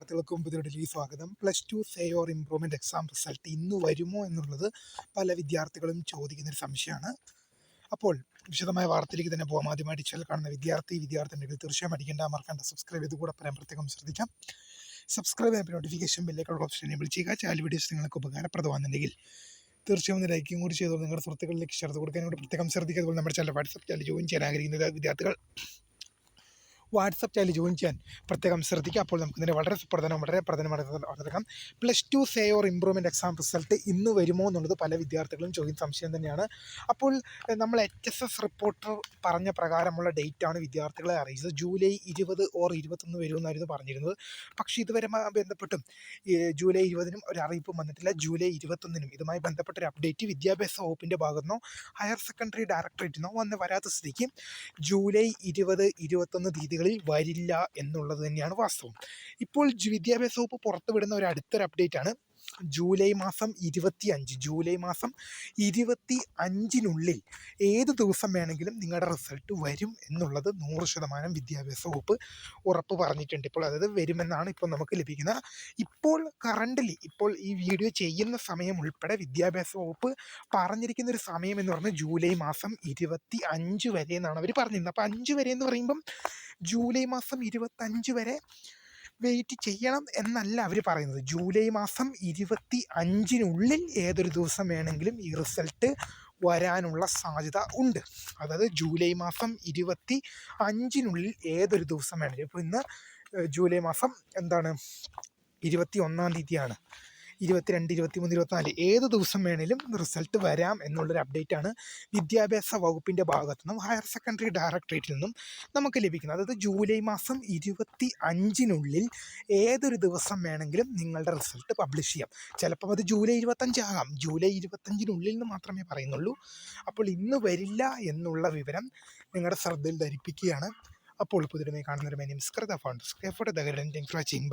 വാർത്തകൾക്കും പുതിയ സ്വാഗതം. +2 say or improvement exam result ഇന്ന് വരുമോ എന്നുള്ളത് പല വിദ്യാർത്ഥികളും ചോദിക്കുന്നൊരു സംശയമാണ്. അപ്പോൾ വിശദമായ വാർത്തയിലേക്ക് തന്നെ പോകാം. ആദ്യമായിട്ട് ചാനൽ കാണുന്ന വിദ്യാർത്ഥിനികൾ തീർച്ചയായും അടിക്കേണ്ട, മറക്കേണ്ട, സബ്സ്ക്രൈബ് ചെയ്ത് കൂടെ പറയാൻ പ്രത്യേകം ശ്രദ്ധിക്കാം. സബ്സ്ക്രൈബ് ചെയ്യാൻ നോട്ടിഫിക്കേഷൻ ബെല്ലേക്കുള്ള ഓപ്ഷൻ എനേബിൾ ചെയ്യുക. ചാനൽ വീഡിയോസ് നിങ്ങൾക്ക് ഉപകാരപ്രദമാണെന്നുണ്ടെങ്കിൽ തീർച്ചയായും ഒന്ന് ലൈക്കും കൂടി ചെയ്തോളൂ. നിങ്ങളുടെ സുഹൃത്തുക്കളിലേക്ക് ഷെയർ കൊടുക്കാൻ കൂടി പ്രത്യേകം ശ്രദ്ധിക്കുക. അതുപോലെ നമ്മുടെ ചാനൽ വാട്സപ്പ് ചാനൽ ജോയിൻ ചെയ്യാൻ ആഗ്രഹിക്കുന്ന വിദ്യാർത്ഥികൾ വാട്സപ്പ് ചാനൽ ജോയിൻ ചെയ്യാൻ പ്രത്യേകം ശ്രദ്ധിക്കുക. അപ്പോൾ നമുക്ക് ഇതിൻ്റെ വളരെ പ്രധാനമാണ് +2 say or improvement exam result ഇന്ന് വരുമോ എന്നുള്ളത് പല വിദ്യാർത്ഥികളും ചോദിക്കുന്ന സംശയം തന്നെയാണ്. അപ്പോൾ നമ്മൾ HSS റിപ്പോർട്ടർ പറഞ്ഞ പ്രകാരമുള്ള ഡേറ്റാണ് വിദ്യാർത്ഥികളെ അറിയിച്ചത്. ജൂലൈ 20 ഓർ 21 വരുമെന്നായിരുന്നു പറഞ്ഞിരുന്നത്. പക്ഷേ ഇതുവരെ ബന്ധപ്പെട്ടും ജൂലൈ 20-നും ഒരു അറിയിപ്പും വന്നിട്ടില്ല. ജൂലൈ 21-നും ഇതുമായി ബന്ധപ്പെട്ടൊരു അപ്ഡേറ്റ് വിദ്യാഭ്യാസ വകുപ്പിൻ്റെ ഭാഗത്തുനിന്നോ ഹയർ സെക്കൻഡറി ഡയറക്ടറേറ്റിൽ നിന്നോ വരാത്ത സ്ഥിതിക്ക് ജൂലൈ 20, 21 തീയതികളിൽ വരില്ല എന്നുള്ളത് തന്നെയാണ് വാസ്തവം. ഇപ്പോൾ വിദ്യാഭ്യാസ വകുപ്പ് പുറത്തുവിടുന്ന ഒരു അടുത്തൊരു അപ്ഡേറ്റ് ആണ് ജൂലൈ മാസം 25-നുള്ളിൽ ഏത് ദിവസം വേണമെങ്കിലും നിങ്ങളുടെ റിസൾട്ട് വരും എന്നുള്ളത് 100% വിദ്യാഭ്യാസ വകുപ്പ് ഉറപ്പ് പറഞ്ഞിട്ടുണ്ട്. ഇപ്പോൾ അതായത് വരുമെന്നാണ് ഇപ്പോൾ നമുക്ക് ലഭിക്കുന്ന ഇപ്പോൾ ഈ വീഡിയോ ചെയ്യുന്ന സമയം ഉൾപ്പെടെ വിദ്യാഭ്യാസ വകുപ്പ് പറഞ്ഞിരിക്കുന്ന ഒരു സമയം എന്ന് പറഞ്ഞാൽ ജൂലൈ മാസം 25 വരെ എന്നാണ് അവർ പറഞ്ഞിരുന്നത്. അപ്പോൾ 5 വരെ എന്ന് പറയുമ്പം ജൂലൈ മാസം 25 വരെ വെയിറ്റ് ചെയ്യണം എന്നല്ല അവർ പറയുന്നത്. ജൂലൈ മാസം 25-നുള്ളിൽ ഏതൊരു ദിവസം വേണമെങ്കിലും ഈ റിസൾട്ട് വരാനുള്ള സാധ്യത ഉണ്ട്. അതായത് ജൂലൈ മാസം 25-നുള്ളിൽ ഏതൊരു ദിവസം വേണമെങ്കിലും, ഇപ്പോൾ ഇന്ന് ജൂലൈ മാസം 21-ാം തീയതിയാണ്. 22, 23, 24 ഏത് ദിവസം വേണേലും റിസൾട്ട് വരാം എന്നുള്ളൊരു അപ്ഡേറ്റാണ് വിദ്യാഭ്യാസ വകുപ്പിൻ്റെ ഭാഗത്തു നിന്നും ഹയർ സെക്കൻഡറി ഡയറക്ടറേറ്റിൽ നിന്നും നമുക്ക് ലഭിക്കുന്നത്. അതായത് ജൂലൈ മാസം 25-നുള്ളിൽ ഏതൊരു ദിവസം വേണമെങ്കിലും നിങ്ങളുടെ റിസൾട്ട് പബ്ലിഷ് ചെയ്യാം. ചിലപ്പോൾ അത് ജൂലൈ 25 ആകാം. ജൂലൈ 25-നുള്ളിൽ നിന്ന് മാത്രമേ പറയുന്നുള്ളൂ. അപ്പോൾ ഇന്ന് വരില്ല എന്നുള്ള വിവരം നിങ്ങളുടെ ശ്രദ്ധയിൽ ധരിപ്പിക്കുകയാണ്. അപ്പോൾ പുതിയതായി കാണുന്നൊരു my name is Kritha for the guidance. Thanks for watching. By.